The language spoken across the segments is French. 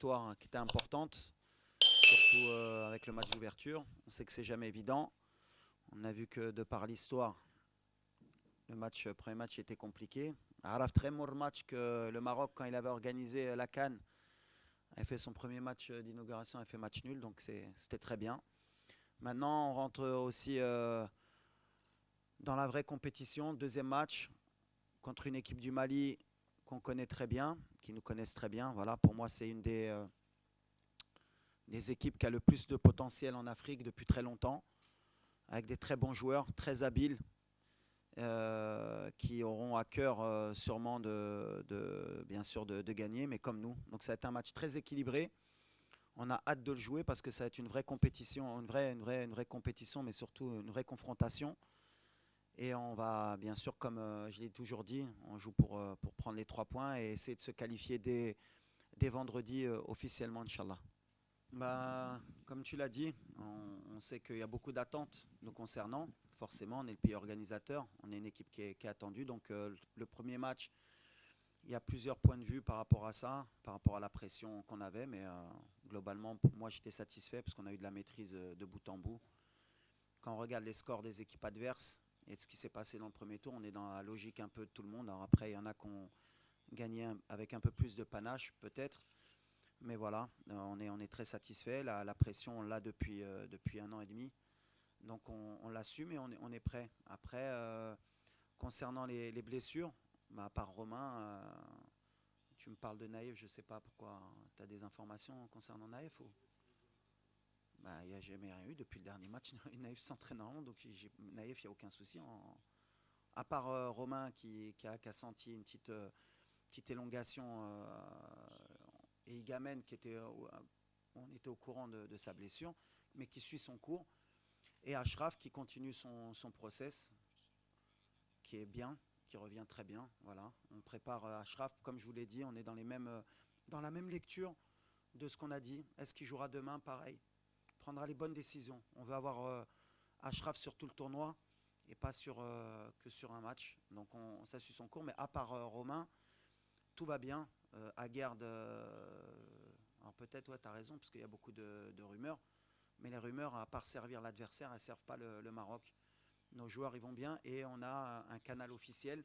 victoire hein, qui était importante, surtout avec le match d'ouverture. On sait que c'est jamais évident. On a vu que de par l'histoire, premier match était compliqué. Araf très mauvais match que le Maroc, quand il avait organisé la CAN, avait fait son premier match d'inauguration, a fait match nul, donc c'était très bien. Maintenant, on rentre aussi dans la vraie compétition. Deuxième match contre une équipe du Mali qu'on connaît très bien, qui nous connaissent très bien. Voilà, pour moi, c'est une des équipes qui a le plus de potentiel en Afrique depuis très longtemps, avec des très bons joueurs, très habiles, qui auront à cœur sûrement bien sûr de gagner, mais comme nous. Donc ça va être un match très équilibré. On a hâte de le jouer parce que ça va être une vraie compétition, une vraie compétition, mais surtout une vraie confrontation. Et on va, bien sûr, comme je l'ai toujours dit, on joue pour prendre les 3 points et essayer de se qualifier dès vendredi officiellement, Inch'Allah. Bah, comme tu l'as dit, on sait qu'il y a beaucoup d'attentes nous concernant. Forcément, on est le pays organisateur, on est une équipe qui est attendue. Donc le premier match, il y a plusieurs points de vue par rapport à ça, par rapport à la pression qu'on avait. Mais globalement, pour moi, j'étais satisfait parce qu'on a eu de la maîtrise de bout en bout. Quand on regarde les scores des équipes adverses et de ce qui s'est passé dans le premier tour, on est dans la logique un peu de tout le monde. Alors après, il y en a qui ont gagné avec un peu plus de panache, peut-être. Mais voilà, on est très satisfait. La pression, on l'a depuis 1 an et demi. Donc on l'assume et on est prêt. Après, concernant les blessures, bah, à part Romain, tu me parles de Naïf, je ne sais pas pourquoi. Tu as des informations concernant Naïf ou... Bah, il n'y a jamais rien eu depuis le dernier match. Naïf s'entraîne normalement, donc Naïf, il n'y a aucun souci. À part Romain qui a senti une petite élongation et Igamène on était au courant de sa blessure, mais qui suit son cours. Et Ashraf qui continue son process, qui est bien, qui revient très bien. Voilà. On prépare Ashraf, comme je vous l'ai dit, on est dans la même lecture de ce qu'on a dit. Est-ce qu'il jouera demain? Pareil. Il prendra les bonnes décisions. On veut avoir Ashraf sur tout le tournoi et pas que sur un match. Donc ça suit son cours. Mais à part Romain, tout va bien. Aguerd, alors peut-être, ouais, tu as raison, parce qu'il y a beaucoup de rumeurs. Mais les rumeurs, à part servir l'adversaire, elles ne servent pas le Maroc. Nos joueurs, ils vont bien et on a un canal officiel.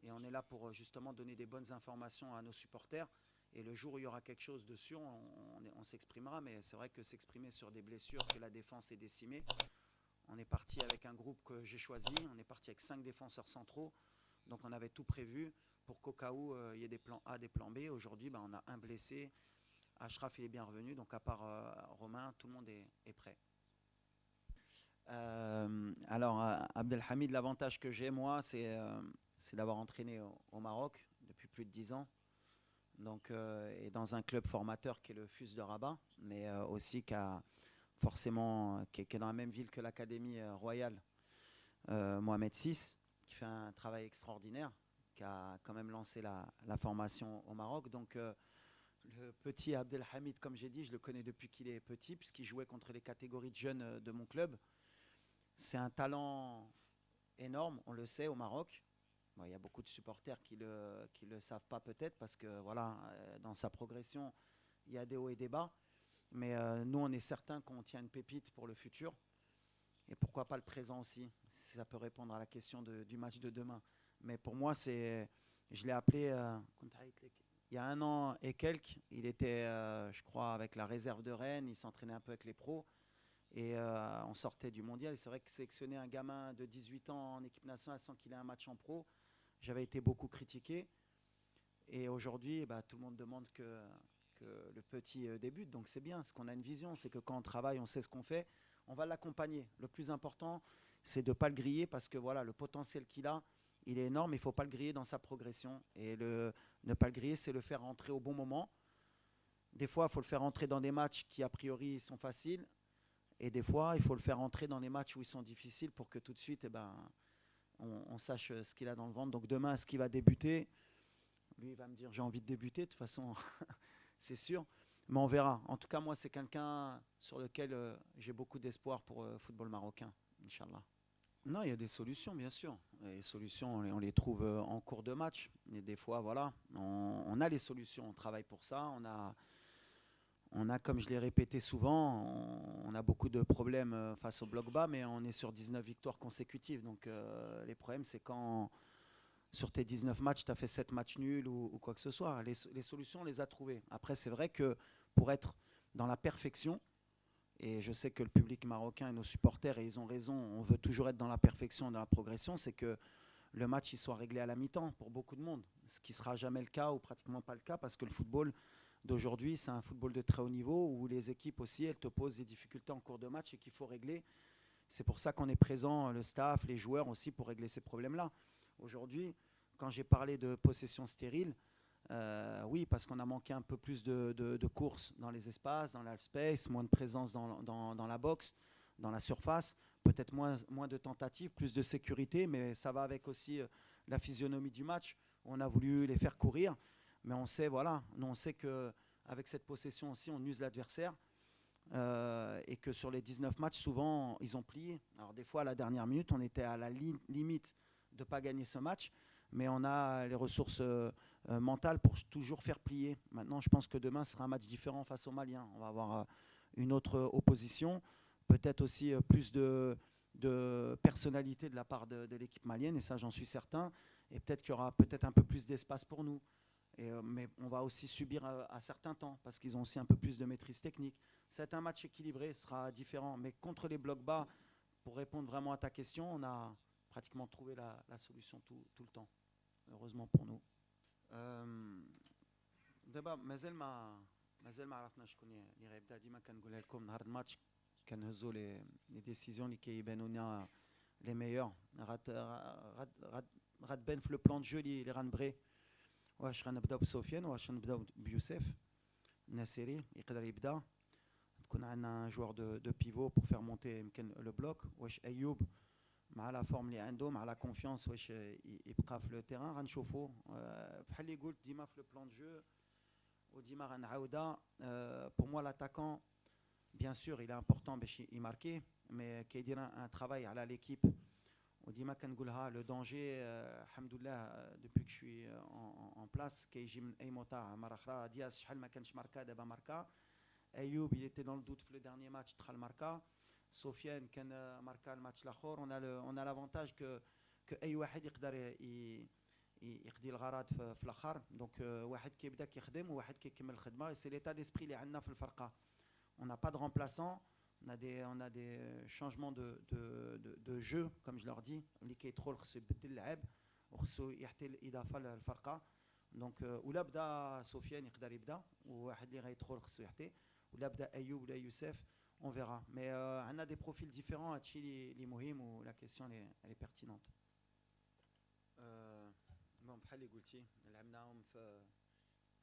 Et on est là pour justement donner des bonnes informations à nos supporters. Et le jour où il y aura quelque chose de sûr, on s'exprimera. Mais c'est vrai que s'exprimer sur des blessures, que la défense est décimée. On est parti avec un groupe que j'ai choisi. On est parti avec 5 défenseurs centraux. Donc on avait tout prévu pour qu'au cas où il y ait des plans A, des plans B. Aujourd'hui, on a un blessé. Ashraf il est bien revenu. Donc à part Romain, tout le monde est prêt. Alors, Abdelhamid, l'avantage que j'ai, moi, c'est d'avoir entraîné au Maroc depuis plus de 10 ans. Donc, et dans un club formateur qui est le FUS de Rabat, mais aussi qui est dans la même ville que l'Académie royale Mohamed VI, qui fait un travail extraordinaire, qui a quand même lancé la formation au Maroc. Donc, le petit Abdelhamid, comme j'ai dit, je le connais depuis qu'il est petit, puisqu'il jouait contre les catégories de jeunes de mon club. C'est un talent énorme, on le sait, au Maroc. Bon, il y a beaucoup de supporters qui le savent pas peut-être parce que voilà, dans sa progression, il y a des hauts et des bas. Mais nous, on est certain qu'on tient une pépite pour le futur. Et pourquoi pas le présent aussi, si ça peut répondre à la question du match de demain. Mais pour moi, je l'ai appelé il y a 1 an et quelques. Il était, je crois, avec la réserve de Rennes. Il s'entraînait un peu avec les pros. Et on sortait du mondial. Et c'est vrai que sélectionner un gamin de 18 ans en équipe nationale sans qu'il ait un match en pro, j'avais été beaucoup critiqué. Et aujourd'hui, tout le monde demande que le petit débute. Donc c'est bien, parce qu'on a une vision. C'est que quand on travaille, on sait ce qu'on fait. On va l'accompagner. Le plus important, c'est de ne pas le griller parce que voilà, le potentiel qu'il a, il est énorme. Il ne faut pas le griller dans sa progression. Et ne pas le griller, c'est le faire rentrer au bon moment. Des fois, il faut le faire rentrer dans des matchs qui, a priori, sont faciles. Et des fois, il faut le faire entrer dans les matchs où ils sont difficiles pour que tout de suite, on sache ce qu'il a dans le ventre. Donc demain, est-ce qu'il va débuter? Lui, il va me dire, j'ai envie de débuter, de toute façon, c'est sûr. Mais on verra. En tout cas, moi, c'est quelqu'un sur lequel j'ai beaucoup d'espoir pour le football marocain, Inch'Allah. Non, il y a des solutions, bien sûr. Les solutions, on les trouve en cours de match. Et des fois, voilà, on a les solutions, on travaille pour ça. On a, comme je l'ai répété souvent, on a beaucoup de problèmes face au bloc bas, mais on est sur 19 victoires consécutives. Donc les problèmes, c'est quand sur tes 19 matchs, tu as fait 7 matchs nuls ou quoi que ce soit. Les solutions, on les a trouvées. Après, c'est vrai que pour être dans la perfection, et je sais que le public marocain et nos supporters, et ils ont raison, on veut toujours être dans la perfection, dans la progression, c'est que le match il soit réglé à la mi-temps pour beaucoup de monde, ce qui ne sera jamais le cas ou pratiquement pas le cas parce que le football d'aujourd'hui, c'est un football de très haut niveau où les équipes aussi, elles te posent des difficultés en cours de match et qu'il faut régler. C'est pour ça qu'on est présent, le staff, les joueurs aussi, pour régler ces problèmes-là. Aujourd'hui, quand j'ai parlé de possession stérile, oui, parce qu'on a manqué un peu plus de courses dans les espaces, dans l'half-space, moins de présence dans la boxe, dans la surface, peut-être moins de tentatives, plus de sécurité, mais ça va avec aussi la physionomie du match. On a voulu les faire courir, mais on sait, voilà, nous on sait qu'avec cette possession aussi, on use l'adversaire. Et que sur les 19 matchs, souvent, ils ont plié. Alors des fois, à la dernière minute, on était à la limite de ne pas gagner ce match, mais on a les ressources mentales pour toujours faire plier. Maintenant, je pense que demain sera un match différent face aux Maliens. On va avoir une autre opposition, peut-être aussi plus de personnalité de la part de l'équipe malienne, et ça j'en suis certain, et peut-être qu'il y aura peut-être un peu plus d'espace pour nous. Mais on va aussi subir à certains temps, parce qu'ils ont aussi un peu plus de maîtrise technique. C'est un match équilibré, ce sera différent, mais contre les blocs bas, pour répondre vraiment à ta question, on a pratiquement trouvé la solution tout le temps, heureusement pour nous. دابا مازال ما عرفناش شكون اللي غيبدا ديما كنقولها لكم نهار الماتش كنهزوا لي ديسيزيون اللي كيبانوا لنا لي ميور غتبان في لو بلان دو جو اللي غنبغي واش غنبداو بسفيان واش غنبداو بيوسف الناصري يقدر يبدا تكون عندنا جوار دو بيفو بور فير مونتي يمكن لو بلوك واش ايوب مع لا فورم اللي عنده مع لا كونفيونس واش يبقى في لو تيران غنشوفوا بحال اللي قلت ديما في لو بلان دو جو وديما غنعاودها pour moi l'attaquant bien sûr il est important باش يماركي mais كيدير un travail على l'équipe وديما كنقولها لو دونجي الحمد لله دوبي كو شوي en place كيجي من اي موطا مره اخرى دياز شحال ما كانش ماركا دابا ماركا ايوب il était dans le doute في le dernier match دخل ماركا سفيان كان ماركا الماتش الاخر on a l'avantage que اي واحد يقدر يقضي الغرض في الاخر دونك واحد كيبدا كيخدم وواحد كيكمل الخدمه سي ليتا ديسبري اللي عندنا في الفرقه on n'a pas de remplaçant on a des changements de jeu comme je leur dis اللي كيدخل خصو يبدل اللعب وخصو يعطي الاضافه للفرقه دونك ولا بدا سفيان يقدر يبدا وواحد اللي غيدخل خصو يعطي ولا بدا ايوب ولا يوسف on verra mais on a des profils différents هادشي اللي مهم ولا كيسيون elle est pertinente بون بحال اللي قلتي لعبناهم في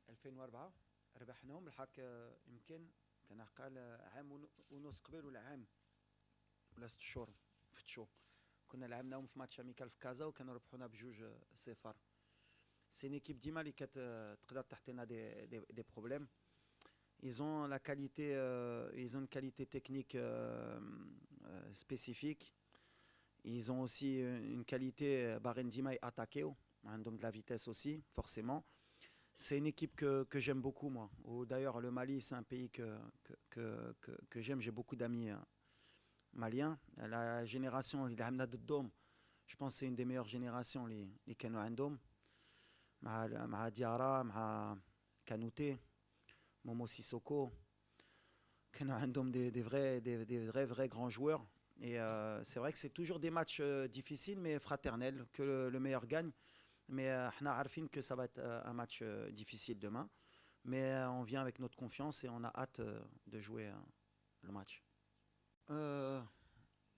2004 ربحناهم الحق يمكن كان عقال عام ونص قبل ولا عام ولا 6 شهور فتشو كنا لعبناهم في ماتش اميكال في كازا وكانوا ربحونا بجوج صفر سي une équipe ديما اللي كتقدر تحطينا دي بروبليم ils ont la qualité ils ont une qualité technique spécifique ils ont aussi une qualité بارين ديما ياتاكيو عندهم de la vitesse aussi forcément. C'est une équipe que j'aime beaucoup, moi. D'ailleurs, le Mali, c'est un pays que j'aime. J'ai beaucoup d'amis maliens. La génération, je pense que c'est une des meilleures générations, les Kano Andom. مع Diarra, مع Kanouté, Momo Sissoko. كانوا عندهم des vrais grands joueurs. Et c'est vrai que c'est toujours des matchs difficiles, mais fraternels, que le meilleur gagne. Mais احنا عارفين que ça va être un match difficile demain. Mais on vient avec notre confiance et on a hâte de jouer le match.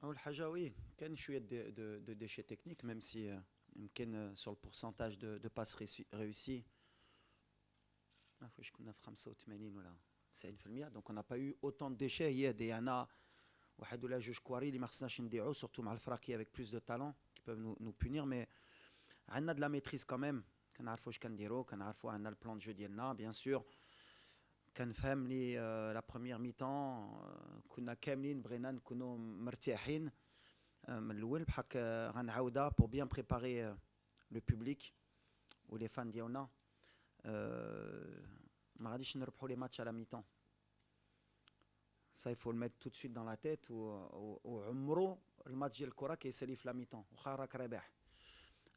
أول حاجة oui, كان شوية de déchets techniques, même si يمكن sur le pourcentage de passes réussies ما فيش كنا في 85 ولا 90%. Donc on n'a pas eu autant de déchets. Il y en a واحد ولا جوج كواري اللي ما خصناش نديعو surtout مع الفراقي avec plus de talent qui peuvent nous punir. Mais عندنا de la maîtrise quand même كنعرفوا واش كنديروا كنعرفوا عندنا البلان دو جو ديالنا بيان سور كنفهم لي لا بروميير ميطون كنا كاملين بغينا نكونوا مرتاحين من الاول بحال غنعاودها بور بيان بريباري لو بوبليك ولي فان ديالنا ما غاديش نربحوا لي ماتش على ميطون Ça, il faut le mettre tout de suite dans la tête. Ou عمره الماتش ديال الكره كيسالي في لا ميطون واخا راك رابح.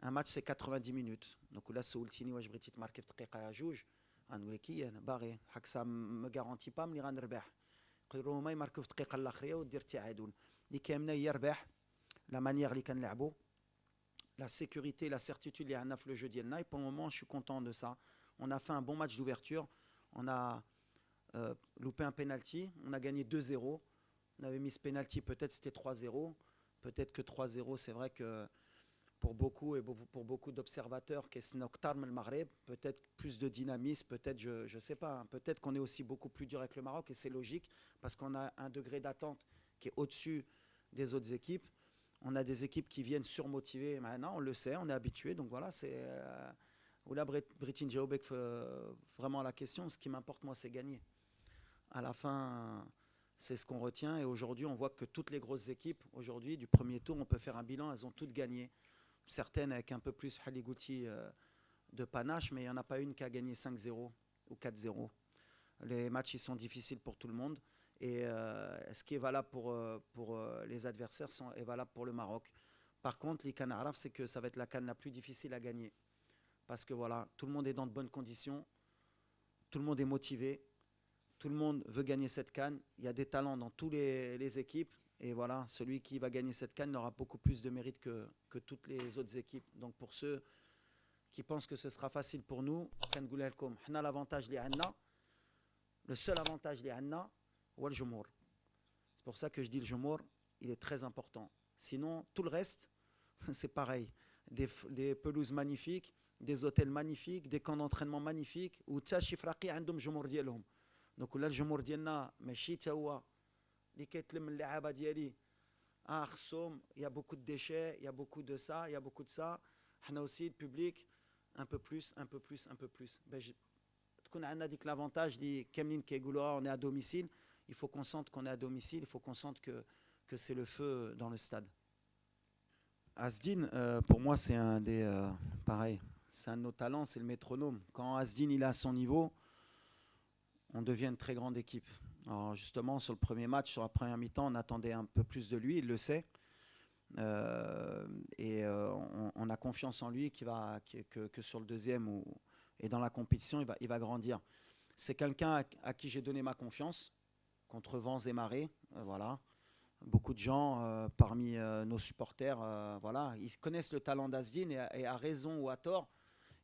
Un match c'est 90 minutes. Donc là سولتيني واش بغيتي تماركي في دقيقه جوج غنقول لك انا باغي حق سا ما غارونتي با ملي غنربح. يقدروا هما يماركيو في الدقيقه الاخريه ودير التعادل. اللي كامله هي ربح لا مانيير اللي كنلعبوا la sécurité, la certitude, il y a le jeu d'Yelna. Et pour le moment, je suis content de ça. On a fait un bon match d'ouverture. On a loupé un penalty. On a gagné 2-0. On avait mis ce penalty, peut-être c'était 3-0. Peut-être que 3-0, c'est vrai que pour beaucoup et pour beaucoup d'observateurs, peut-être plus de dynamisme, peut-être, je ne sais pas, hein, peut-être qu'on est aussi beaucoup plus dur avec le Maroc et c'est logique parce qu'on a un degré d'attente qui est au-dessus des autres équipes. On a des équipes qui viennent surmotivées. Maintenant, on le sait, on est habitué. Donc voilà, c'est. Oula Britin Djaoubek vraiment la question. Ce qui m'importe, moi, c'est gagner. À la fin, c'est ce qu'on retient. Et aujourd'hui, on voit que toutes les grosses équipes, aujourd'hui, du premier tour, on peut faire un bilan. Elles ont toutes gagné. Certaines avec un peu plus Haligouti de panache, mais il n'y en a pas une qui a gagné 5-0 ou 4-0. Les matchs, ils sont difficiles pour tout le monde. Et ce qui est valable pour les adversaires est valable pour le Maroc. Par contre, les CAN Araf, c'est que ça va être la CAN la plus difficile à gagner. Parce que voilà, tout le monde est dans de bonnes conditions, tout le monde est motivé, tout le monde veut gagner cette CAN. Il y a des talents dans toutes les équipes. Et voilà, celui qui va gagner cette CAN aura beaucoup plus de mérite que toutes les autres équipes. Donc pour ceux qui pensent que ce sera facile pour nous, on a l'avantage, le seul avantage, ou le Jumour. C'est pour ça que je dis le Jumour, il est très important. Sinon, tout le reste, c'est pareil. Des pelouses magnifiques, des hôtels magnifiques, des camps d'entraînement magnifiques, où Tchachi Fraqi عندهم جمهور ديالهم. Donc là, le Jumour ديالنا ماشي تا هو اللي كيتلم اللعابه ديالي خصهم, il y a beaucoup de déchets, il y a beaucoup de ça, il y a beaucoup de ça. حنا aussi le public un peu plus, un peu plus, un peu plus. تكون عندنا ديك l'avantage اللي كاملين كيقولوها on est à domicile. Il faut qu'on sente qu'on est à domicile, il faut qu'on sente que c'est le feu dans le stade. Asdin, pour moi, c'est un des. Pareil, c'est un de nos talents, c'est le métronome. Quand Asdin il est à son niveau, on devient une très grande équipe. Alors justement, sur le premier match, sur la première mi-temps, on attendait un peu plus de lui, il le sait. On a confiance en lui que sur le deuxième et dans la compétition, il va grandir. C'est quelqu'un à qui j'ai donné ma confiance. Contre vents et marées, voilà. Beaucoup de gens parmi nos supporters, voilà, ils connaissent le talent d'Asdin et à raison ou à tort,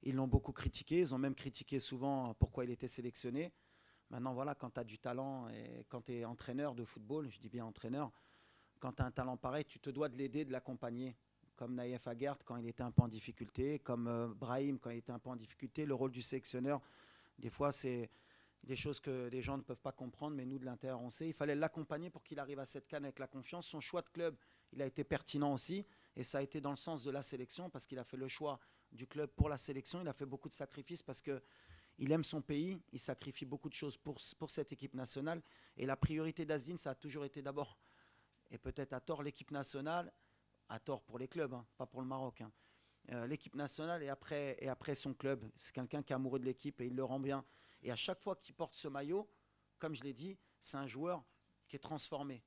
ils l'ont beaucoup critiqué. Ils ont même critiqué souvent pourquoi il était sélectionné. Maintenant, voilà, quand tu as du talent et quand tu es entraîneur de football, je dis bien entraîneur, quand tu as un talent pareil, tu te dois de l'aider, de l'accompagner. Comme Naïef Aguerd quand il était un peu en difficulté, comme Brahim quand il était un peu en difficulté. Le rôle du sélectionneur, des fois, c'est des choses que les gens ne peuvent pas comprendre, mais nous de l'intérieur on sait. Il fallait l'accompagner pour qu'il arrive à cette CAN avec la confiance. Son choix de club, il a été pertinent aussi, et ça a été dans le sens de la sélection, parce qu'il a fait le choix du club pour la sélection. Il a fait beaucoup de sacrifices parce qu'il aime son pays, il sacrifie beaucoup de choses pour cette équipe nationale. Et la priorité d'Asdin, ça a toujours été d'abord, et peut-être à tort, l'équipe nationale, à tort pour les clubs, hein, pas pour le Maroc, hein. L'équipe nationale et après son club. C'est quelqu'un qui est amoureux de l'équipe et il le rend bien. Et à chaque fois qu'il porte ce maillot, comme je l'ai dit, c'est un joueur qui est transformé.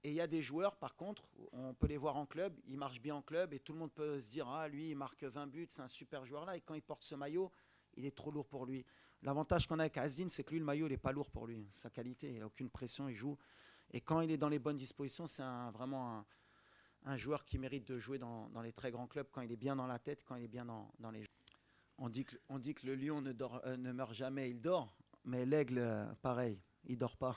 Et il y a des joueurs, par contre, on peut les voir en club, ils marchent bien en club et tout le monde peut se dire « Ah, lui, il marque 20 buts, c'est un super joueur là. » Et quand il porte ce maillot, il est trop lourd pour lui. L'avantage qu'on a avec Asdin, c'est que lui, le maillot, il n'est pas lourd pour lui. Sa qualité, il n'a aucune pression, il joue. Et quand il est dans les bonnes dispositions, c'est vraiment un joueur qui mérite de jouer dans les très grands clubs quand il est bien dans la tête, quand il est bien dans les jeux. On dit que le lion ne meurt jamais, il dort. Mais l'aigle, pareil, il ne dort pas.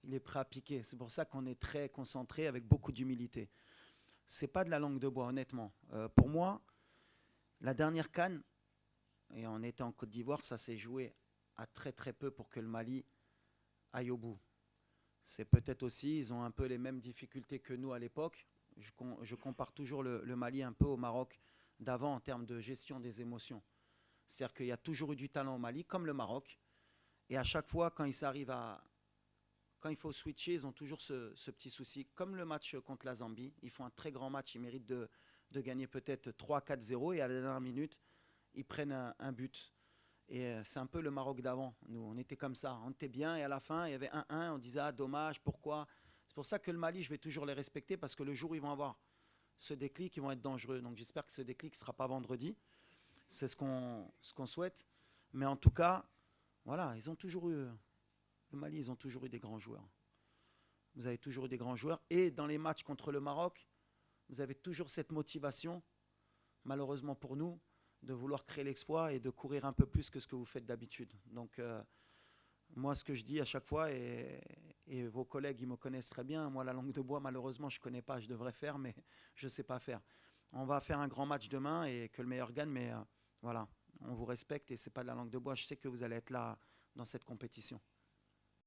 Il est prêt à piquer. C'est pour ça qu'on est très concentré avec beaucoup d'humilité. Ce n'est pas de la langue de bois, honnêtement. Pour moi, la dernière CAN, et on était en Côte d'Ivoire, ça s'est joué à très très peu pour que le Mali aille au bout. C'est peut-être aussi, ils ont un peu les mêmes difficultés que nous à l'époque. Je compare toujours le Mali un peu au Maroc d'avant en termes de gestion des émotions. C'est-à-dire qu'il y a toujours eu du talent au Mali, comme le Maroc. Et à chaque fois, quand il faut switcher, ils ont toujours ce petit souci. Comme le match contre la Zambie, ils font un très grand match, ils méritent de gagner peut-être 3-4-0 et à la dernière minute, ils prennent un but. Et c'est un peu le Maroc d'avant. Nous, on était comme ça. On était bien et à la fin, il y avait 1-1. On disait, ah, dommage, pourquoi? C'est pour ça que le Mali, je vais toujours les respecter parce que le jour où ils vont avoir ce déclic, ils vont être dangereux. Donc j'espère que ce déclic ne sera pas vendredi. C'est ce qu'on souhaite. Mais en tout cas, voilà, ils ont toujours eu, le Mali, ils ont toujours eu des grands joueurs. Vous avez toujours eu des grands joueurs. Et dans les matchs contre le Maroc, vous avez toujours cette motivation, malheureusement pour nous, de vouloir créer l'exploit et de courir un peu plus que ce que vous faites d'habitude. Donc, moi, ce que je dis à chaque fois, et vos collègues, ils me connaissent très bien, moi, la langue de bois, malheureusement, je ne connais pas, je devrais faire, mais je ne sais pas faire. On va faire un grand match demain et que le meilleur gagne, mais voilà, on vous respecte et ce n'est pas de la langue de bois. Je sais que vous allez être là dans cette compétition.